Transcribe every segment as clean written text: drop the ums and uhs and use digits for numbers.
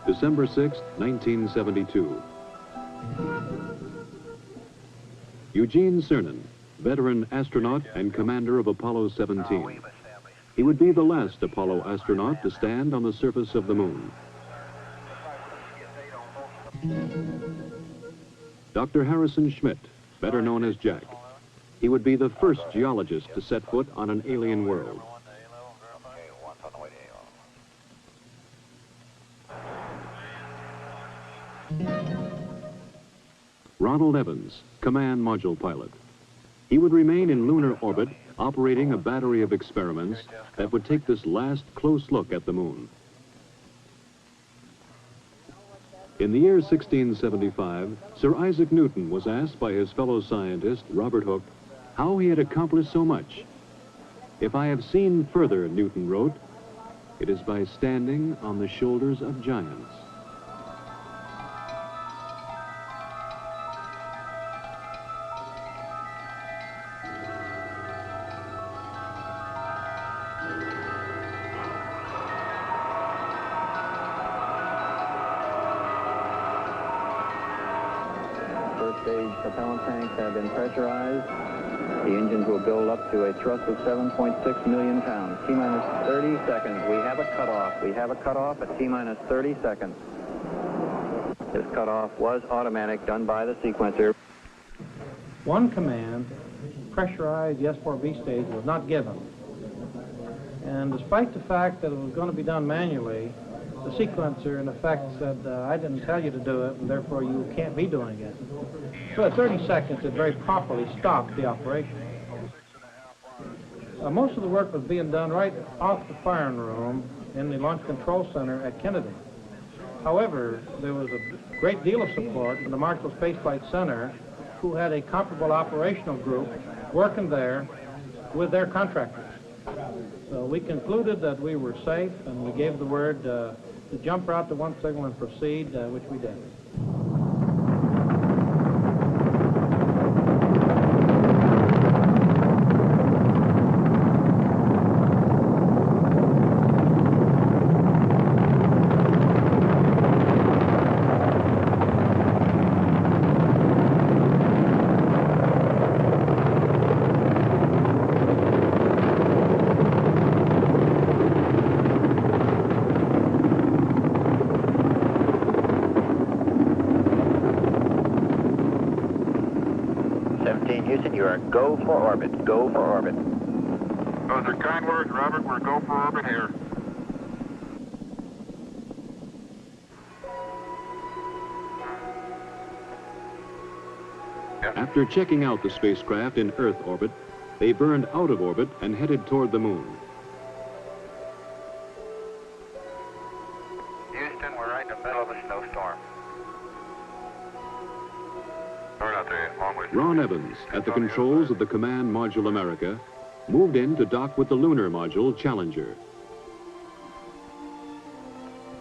December 6, 1972. Eugene Cernan, veteran astronaut and commander of Apollo 17. He would be the last Apollo astronaut to stand on the surface of the moon. Dr. Harrison Schmitt, better known as Jack. He would be the first geologist to set foot on an alien world. Ronald Evans, command module pilot. He would remain in lunar orbit, operating a battery of experiments that would take this last close look at the moon. In the year 1675, Sir Isaac Newton was asked by his fellow scientist, Robert Hooke, how he had accomplished so much. "If I have seen further," Newton wrote, "it is by standing on the shoulders of giants." First-stage propellant tanks have been pressurized. The engines will build up to a thrust of 7.6 million pounds. T-minus 30 seconds. We have a cutoff. We have a cutoff at T-minus 30 seconds. This cutoff was automatic, done by the sequencer. One command, pressurized the S4B stage, was not given. And despite the fact that it was going to be done manually, the sequencer, in effect, said, I didn't tell you to do it, and therefore you can't be doing it. So at 30 seconds, it very properly stopped the operation. Most of the work was being done right off the firing room in the Launch Control Center at Kennedy. However, there was a great deal of support from the Marshall Space Flight Center, who had a comparable operational group working there with their contractors. So we concluded that we were safe, and we gave the word to jump route to one signal and proceed, which we did. Houston, you are go for orbit. Go for orbit. Those are kind words, Robert. We're go for orbit here. After checking out the spacecraft in Earth orbit, they burned out of orbit and headed toward the moon. Houston, we're right in the middle of a snowstorm. We're not there long way. Ron Evans, at the controls of the Command Module America, moved in to dock with the lunar module Challenger.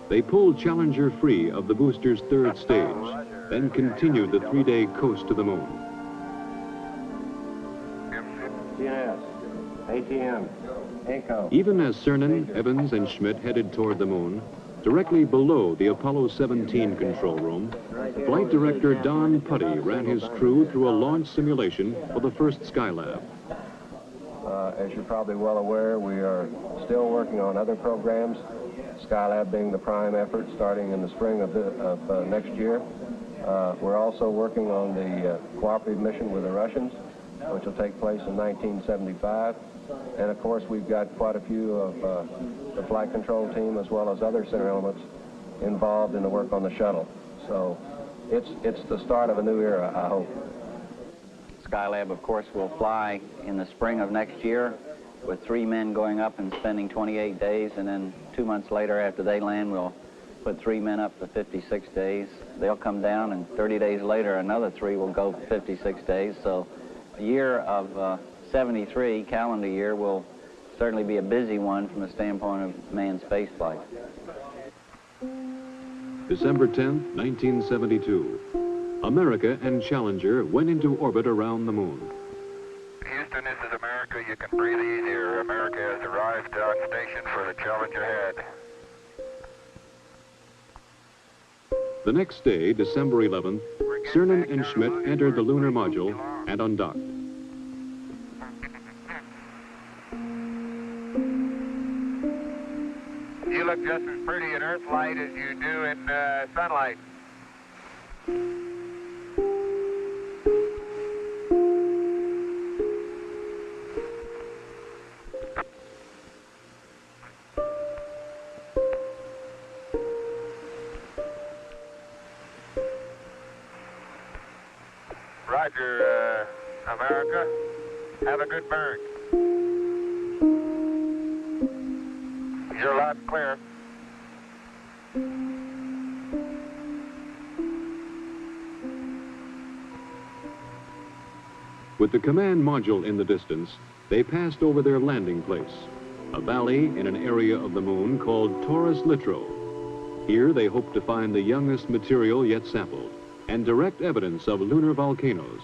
They pulled Challenger free of the booster's third stage, then continued the 3-day coast to the moon. CNS, ATM, ECHO. Even as Cernan, Evans, and Schmitt headed toward the moon, directly below the Apollo 17 control room, Flight Director Don Putty ran his crew through a launch simulation for the first Skylab. As you're probably well aware, we are still working on other programs, Skylab being the prime effort starting in the spring of next year. We're also working on the cooperative mission with the Russians, which will take place in 1975. And of course, we've got quite a few of the flight control team as well as other center elements involved in the work on the shuttle. So it's the start of a new era, I hope. Skylab, of course, will fly in the spring of next year with 3 men going up and spending 28 days, and then 2 months later after they land, we'll put 3 men up for 56 days. They'll come down, and 30 days later, another 3 will go for 56 days. So a year of 73, calendar year, will certainly be a busy one from the standpoint of manned spaceflight. December 10, 1972. America and Challenger went into orbit around the moon. Houston, this is America. You can breathe easier. America has arrived on station for the Challenger head. The next day, December 11th, Cernan and Schmitt entered the lunar module and undocked. You look just as pretty in Earth light as you do in sunlight. Roger, America. Have a good burn. You're loud and clear. With the command module in the distance, they passed over their landing place, a valley in an area of the moon called Taurus Littrow. Here they hoped to find the youngest material yet sampled and direct evidence of lunar volcanoes.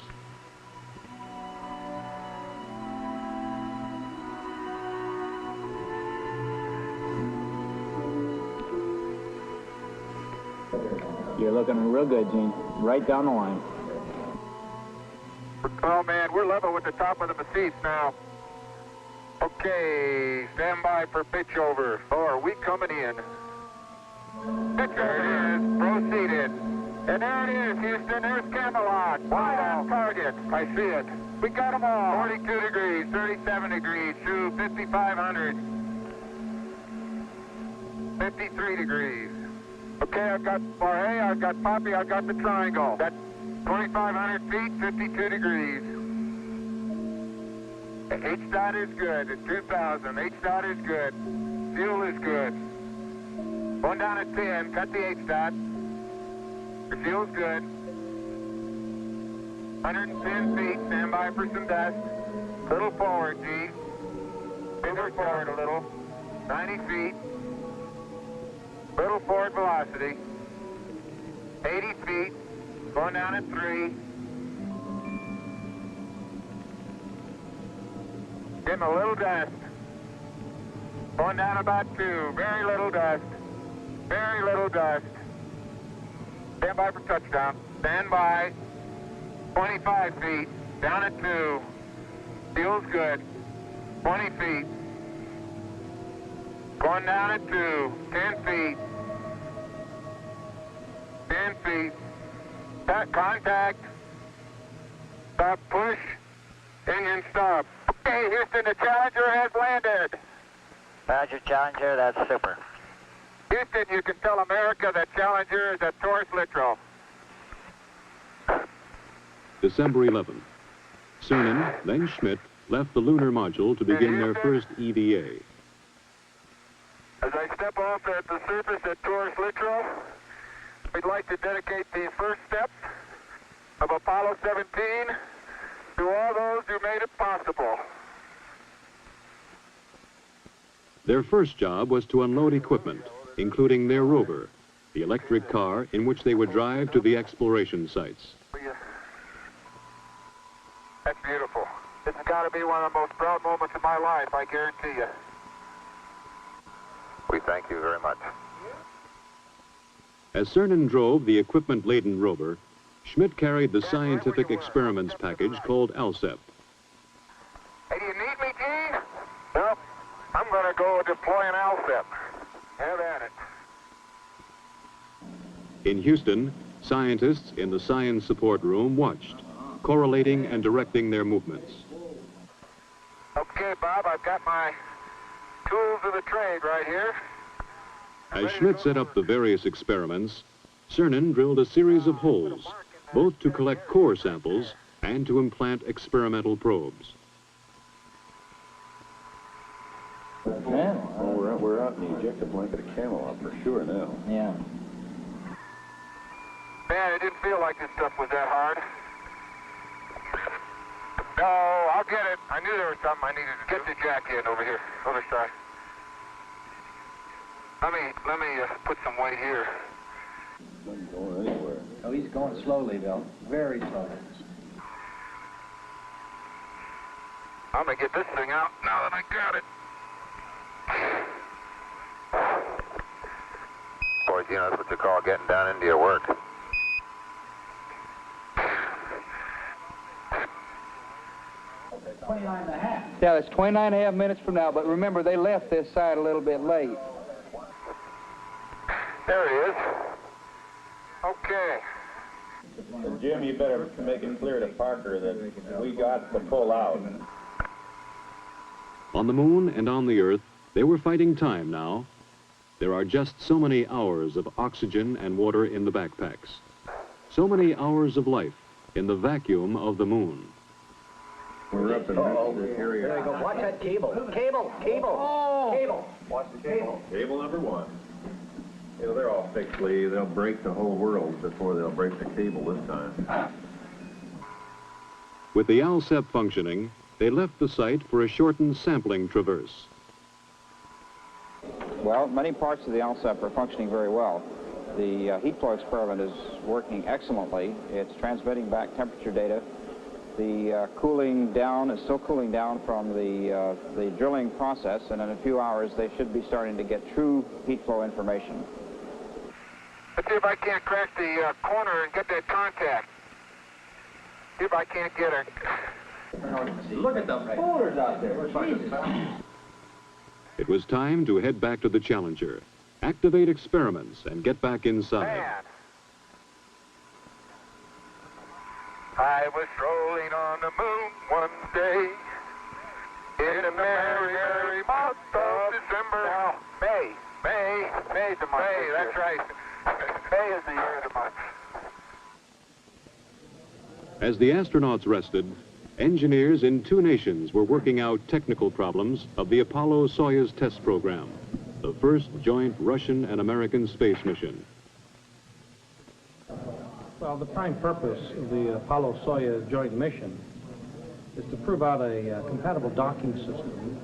You're looking real good, Gene. Right down the line. Oh, man, we're level with the top of the massif now. Okay, stand by for pitch over. Oh, are we coming in? There it is, proceeded. And there it is, Houston, there's Camelot. Wide on target. I see it. We got them all. 42 degrees, 37 degrees, through 5,500. 53 degrees. Okay, I've got Barhay, I've got Poppy, I've got the triangle. That's 2,500 feet, 52 degrees. H-dot is good at 2,000. H-dot is good. Fuel is good. Going down at 10, cut the H-dot. The fuel's good. 110 feet, stand by for some dust. Little forward, G. Little forward a little. 90 feet. Little forward velocity. 80 feet. Going down at 3. Give him a little dust. Going down about 2. Very little dust. Very little dust. Stand by for touchdown. Stand by. 25 feet. Down at 2. Feels good. 20 feet. Going down at 2. 10 feet. 10 feet. Contact. Stop, push. Engine stop. Okay, Houston, the Challenger has landed. Roger, Challenger, that's super. Houston, you can tell America that Challenger is at Taurus Littrow. December 11th. Cernan, then Schmitt, left the lunar module to begin their first EVA. As I step off at the surface at Taurus Littrow, we'd like to dedicate the first steps of Apollo 17 to all those who made it possible. Their first job was to unload equipment, including their rover, the electric car in which they would drive to the exploration sites. That's beautiful. This has got to be one of the most proud moments of my life, I guarantee you. We thank you very much. As Cernan drove the equipment-laden rover, Schmitt carried the scientific experiments package called ALSEP. Hey, do you need me, Gene? Nope. I'm going to go deploy an ALSEP. Have at it. In Houston, scientists in the science support room watched, correlating and directing their movements. Okay, Bob, I've got my tools of the trade right here. As Schmitt set up the various experiments, Cernan drilled a series of holes, both to collect core samples and to implant experimental probes. Well, we're out in the ejecta blanket of Camelot for sure now. Yeah. Man, it didn't feel like this stuff was that hard. No, I'll get it. I knew there was something I needed to do. Get the jack in over here, other side. Let me put some weight here. Not going anywhere. Oh, he's going slowly, Bill. Very slowly. I'm gonna get this thing out now that I got it. Boy, it. You know, that's what you call getting down into your work. Yeah, it's 29.5 minutes from now, but remember, they left this side a little bit late. There it is. Okay. Jim, you better make it clear to Parker that we got to pull out. On the moon and on the Earth, they were fighting time now. There are just so many hours of oxygen and water in the backpacks. So many hours of life in the vacuum of the moon. We're up in this area. There you go. Watch that cable. Cable. Oh. Cable. Watch the cable. Cable number 1. You know, they're all fixed, Lee. They'll break the whole world before they'll break the cable this time. With the ALSEP functioning, they left the site for a shortened sampling traverse. Well, many parts of the ALSEP are functioning very well. The heat flow experiment is working excellently. It's transmitting back temperature data. The cooling down is still cooling down from the drilling process, and in a few hours they should be starting to get true heat flow information. Let's see if I can't crack the corner and get that contact. See if I can't get her. Look at the boulders out there. It was time to head back to the Challenger, activate experiments, and get back inside. Man. I was strolling on the moon one day in a merry, merry month of December. Now, May's the month. May, that's right. May is the year of the month. As the astronauts rested, engineers in 2 nations were working out technical problems of the Apollo-Soyuz test program, the first joint Russian and American space mission. Well, the prime purpose of the Apollo-Soyuz joint mission is to prove out a compatible docking system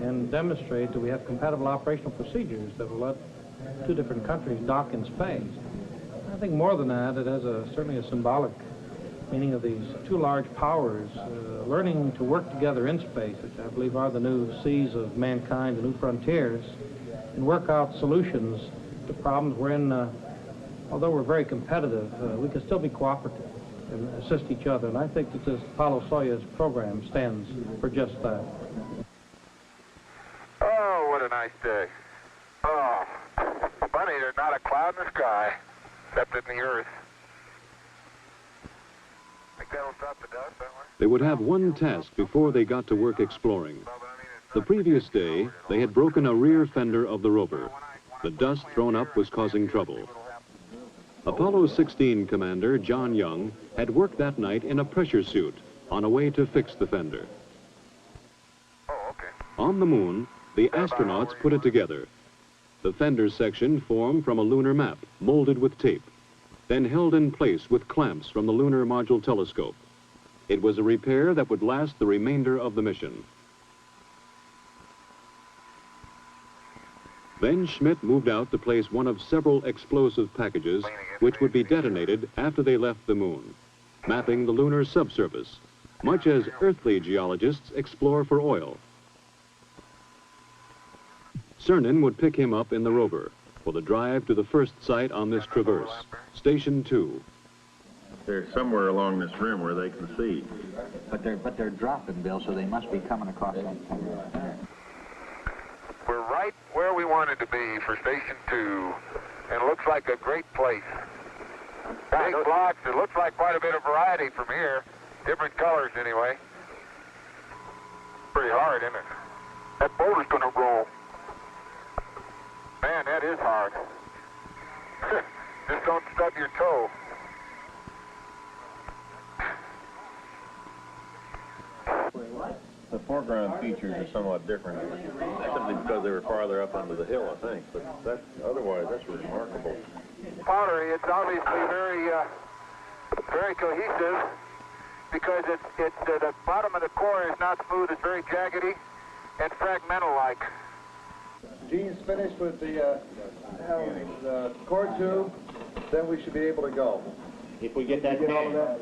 and demonstrate that we have compatible operational procedures that will let 2 different countries dock in space. I think more than that, it has certainly a symbolic meaning of these 2 large powers learning to work together in space, which I believe are the new seas of mankind, the new frontiers, and work out solutions to problems wherein, although we're very competitive, we can still be cooperative and assist each other. And I think that this Apollo-Soyuz program stands for just that. Oh, what a nice day. Oh, funny, there's not a cloud in the sky, except in the Earth. Think that'll stop the dust, that way? They would have one task before they got to work exploring. The previous day, they had broken a rear fender of the rover. The dust thrown up was causing trouble. Apollo 16 commander John Young had worked that night in a pressure suit on a way to fix the fender. Oh, okay. On the moon, the astronauts put it together. The fender section formed from a lunar map, molded with tape, then held in place with clamps from the Lunar Module Telescope. It was a repair that would last the remainder of the mission. Then Schmitt moved out to place one of several explosive packages which would be detonated after they left the moon, mapping the lunar subsurface, much as earthly geologists explore for oil. Cernan would pick him up in the rover for the drive to the first site on this traverse, Station 2. They're somewhere along this rim where they can see. But they're dropping, Bill, so they must be coming across something. We're right where we wanted to be for Station 2, and it looks like a great place. Big blocks, it looks like quite a bit of variety from here. Different colors, anyway. Pretty hard, isn't it? That boulder's gonna roll. Man, that is hard. Just don't stub your toe. The foreground features are somewhat different, simply because they were farther up onto the hill, I think. But otherwise, that's remarkable. Pottery, it's obviously very cohesive because the bottom of the core is not smooth, it's very jaggedy and fragmental-like. Gene's finished with the core tube, then we should be able to go. If we get that man.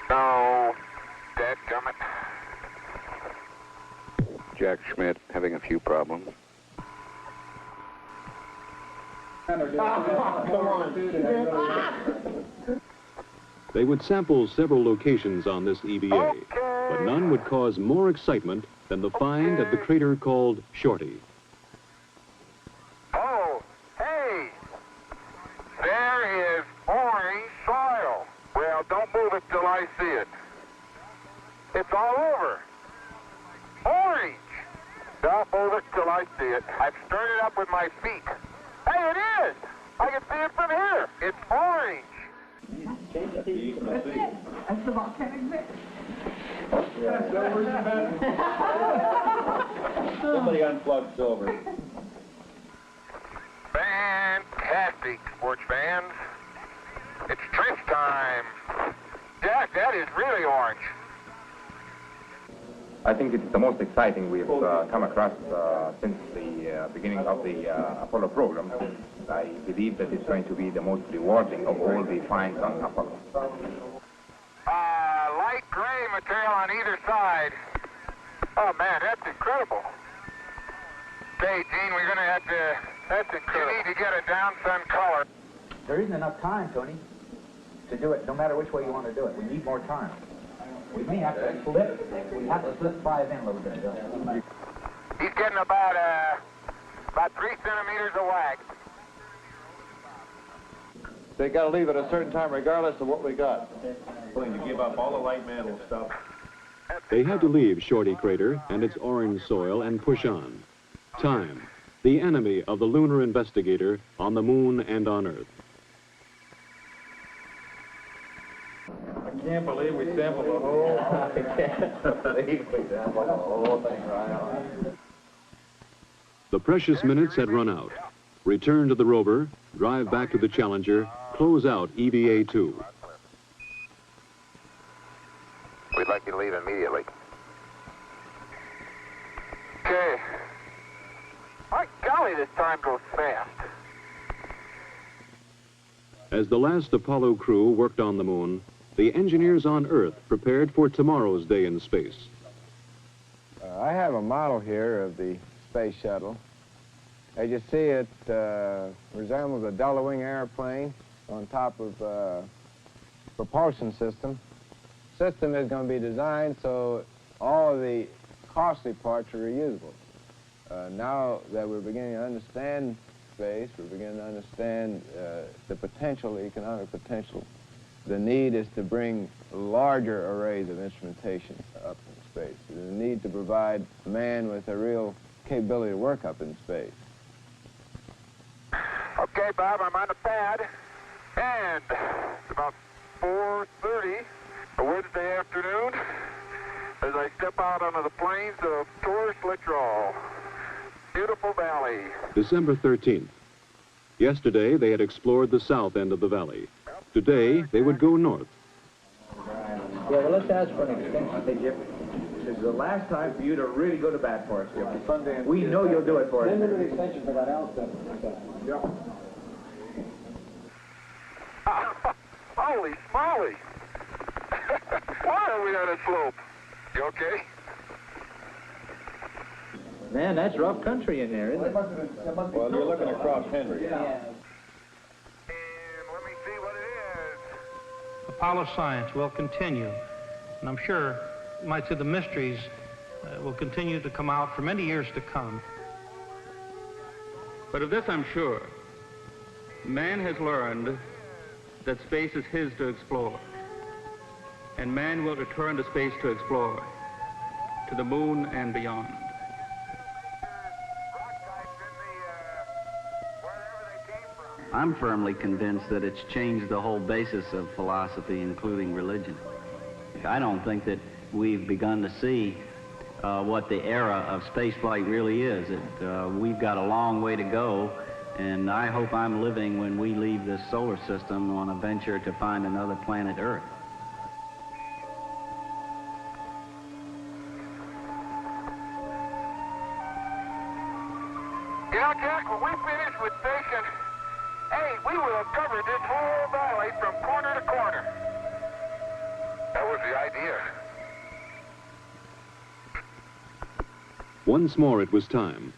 No, dadgummit. Jack Schmitt having a few problems. They would sample several locations on this EVA, but none would cause more excitement than the find of the crater called Shorty. Oh, hey! There is orange soil. Well, don't move it till I see it. It's all over. Orange! Don't move it till I see it. I've stirred it up with my feet. Hey, it is! I can see it from here. It's orange. That's the volcanic mix. Somebody unplugged silver. Fantastic, sports fans. It's trench time. Jack, that is really orange. I think it's the most exciting we've come across since the beginning of the Apollo program. I believe that it's going to be the most rewarding of all the finds on Apollo. Light gray material on either side. Oh, man, that's incredible. Hey, Gene, we're going to have to... That's incredible. You need to get a down-sun color. There isn't enough time, Tony, to do it no matter which way you want to do it. We need more time. We may have to slip. We have to slip 5 in a little bit. He's getting about 3 centimeters of wax. They got to leave at a certain time regardless of what we got. Willing to give up all the light mantle stuff. They had to leave Shorty Crater and its orange soil and push on. Time, the enemy of the lunar investigator on the moon and on Earth. I can't believe we sampled the whole... I can't believe we sampled the whole thing right on. The precious minutes had run out. Return to the rover, drive back to the Challenger, close out EVA-2. We'd like you to leave immediately. Okay. My golly, this time goes fast. As the last Apollo crew worked on the moon, the engineers on Earth prepared for tomorrow's day in space. I have a model here of the space shuttle. As you see, it resembles a double-wing airplane on top of a propulsion system. The system is going to be designed so all of the costly parts are reusable. Now that we're beginning to understand space, we're beginning to understand the potential, the economic potential. The need is to bring larger arrays of instrumentation up in space. The need to provide man with a real capability to work up in space. Okay, Bob, I'm on the pad, and it's about 4:30 a Wednesday afternoon as I step out onto the plains of Torres Littoral. Beautiful valley. December 13th. Yesterday, they had explored the south end of the valley. Today, they would go north. Yeah, well, let's ask for an extension. Hey, Jim, this is the last time for you to really go to bat for us, Jim. We know you'll do it for us. Send an extension for that L stuff. Yep. Holy smoly! Why are we on a slope? You okay? Man, that's rough country in there, isn't it? Well, you're looking across Henry. And let me see what it is. Apollo science will continue, and I'm sure you might say the mysteries will continue to come out for many years to come. But of this I'm sure. Man has learned that space is his to explore. And man will return to space to explore, to the moon and beyond. I'm firmly convinced that it's changed the whole basis of philosophy, including religion. I don't think that we've begun to see what the era of spaceflight really is. We've got a long way to go, and I hope I'm living when we leave this solar system on a venture to find another planet Earth. You know, Jack, when we finish with station 8, we will have covered this whole valley from corner to corner. That was the idea. Once more it was time.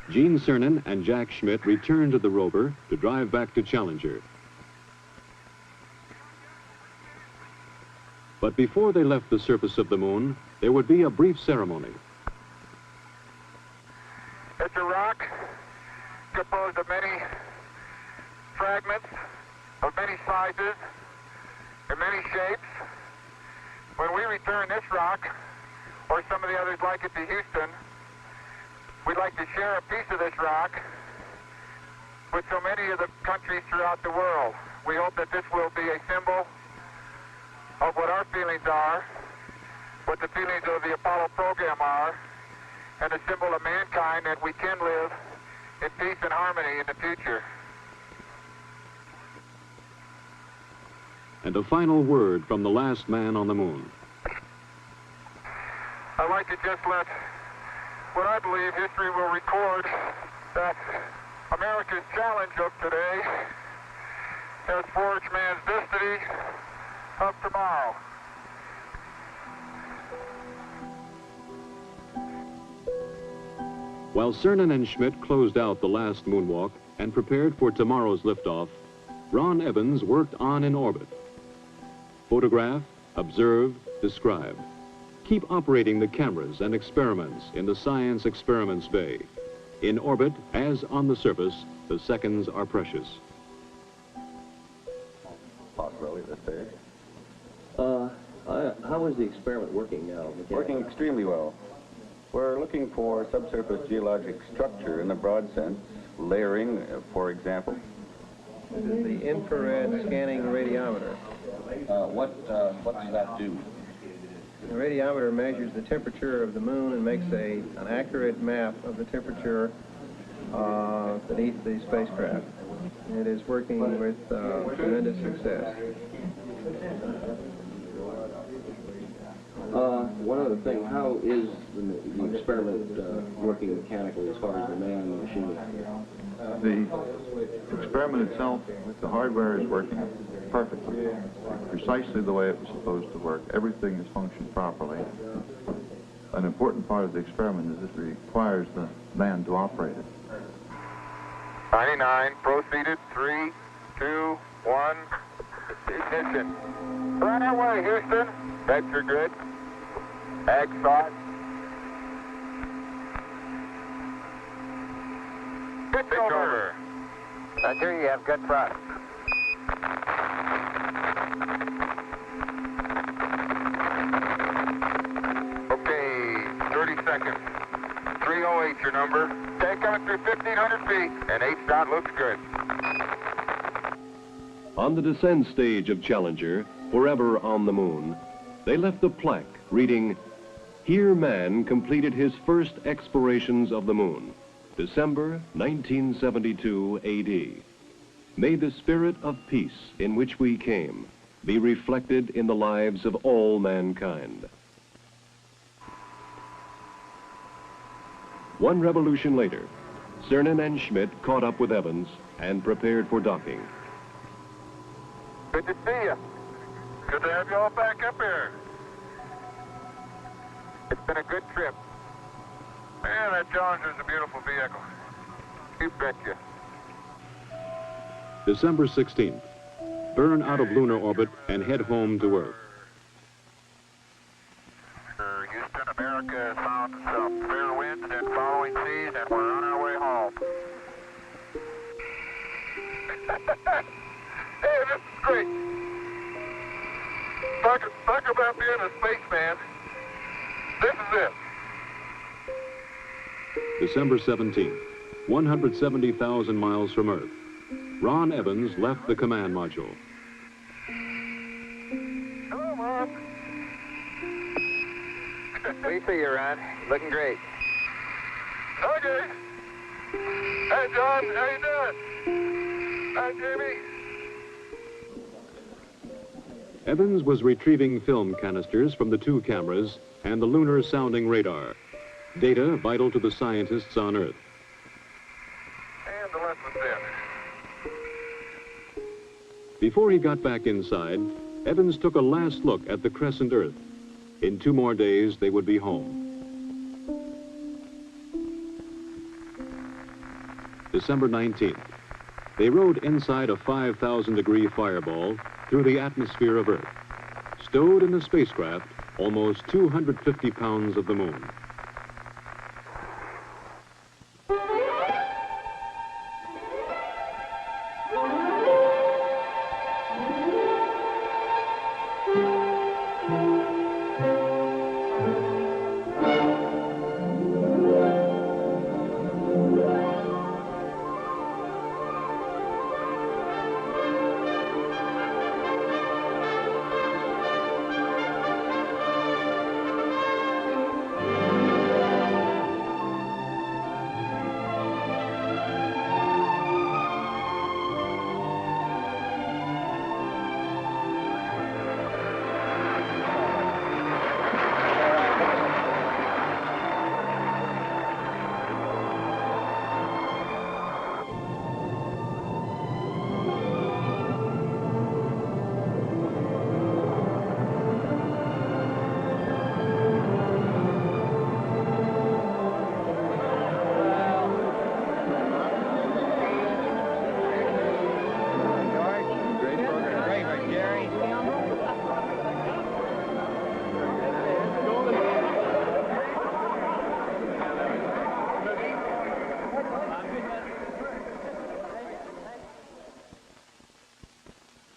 Eugene Cernan and Jack Schmitt returned to the rover to drive back to Challenger. But before they left the surface of the moon, there would be a brief ceremony. It's a rock composed of many fragments of many sizes and many shapes. When we return this rock, or some of the others like it, to Houston, we'd like to share a piece of this rock with so many of the countries throughout the world. We hope that this will be a symbol of what our feelings are, what the feelings of the Apollo program are, and a symbol of mankind that we can live in peace and harmony in the future. And a final word from the last man on the moon. I'd like to just let what I believe history will record, that America's challenge of today has forged man's destiny of tomorrow. While Cernan and Schmitt closed out the last moonwalk and prepared for tomorrow's liftoff, Ron Evans worked on in orbit. Photograph, observe, describe. Keep operating the cameras and experiments in the Science Experiments Bay. In orbit, as on the surface, the seconds are precious. Possibility at this stage. How is the experiment working now? Working extremely well. We're looking for subsurface geologic structure in the broad sense, layering, for example. This is the infrared scanning radiometer. What does that do? The radiometer measures the temperature of the moon and makes an accurate map of the temperature beneath the spacecraft. It is working with tremendous success. One other thing, how is the experiment working mechanically as far as the man and the machine? The experiment itself, the hardware is working perfectly, precisely the way it was supposed to work. Everything is functioned properly. An important part of the experiment is it requires the man to operate it. 99, proceeded, 3, 2, 1, ignition. Right away, Houston. Vector good. Ag thought. Pitch over. Roger, you have good thrust. Okay, 30 seconds. 308 your number. Tank coming through 1,500 feet, and H-dot looks good. On the descent stage of Challenger, forever on the moon, they left a plaque reading, "Here man completed his first explorations of the moon, December 1972 AD. May the spirit of peace in which we came be reflected in the lives of all mankind." One revolution later, Cernan and Schmitt caught up with Evans and prepared for docking. Good to see you. Good to have you all back up here. It's been a good trip. Man, that Challenger's a beautiful vehicle. You betcha. December 16th. Burn out of lunar orbit and head home to Earth. Houston, America has found some fair winds and following seas, and we're on our way home. Hey, this is great. Talk about being a spaceman. This is it. December 17th, 170,000 miles from Earth. Ron Evans left the command module. Hello, Mom. We see you, Ron. Looking great. Okay. Hey, John, how you doing? Hi, Jamie. Evans was retrieving film canisters from the two cameras and the lunar sounding radar. Data vital to the scientists on Earth. And the lesson's in. Before he got back inside, Evans took a last look at the crescent Earth. In 2 more days, they would be home. December 19th. They rode inside a 5,000-degree fireball through the atmosphere of Earth. Stowed in the spacecraft, almost 250 pounds of the moon.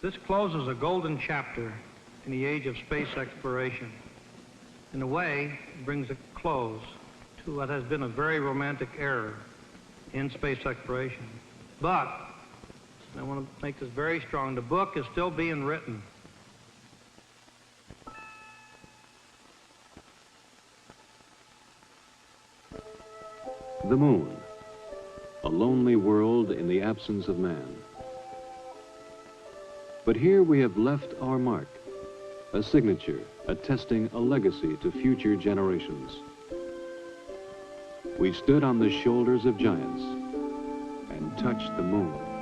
This closes a golden chapter in the age of space exploration. In a way, it brings a close to what has been a very romantic era in space exploration. But, and I want to make this very strong, the book is still being written. The moon, a lonely world in the absence of man. But here we have left our mark, a signature attesting a legacy to future generations. We stood on the shoulders of giants and touched the moon.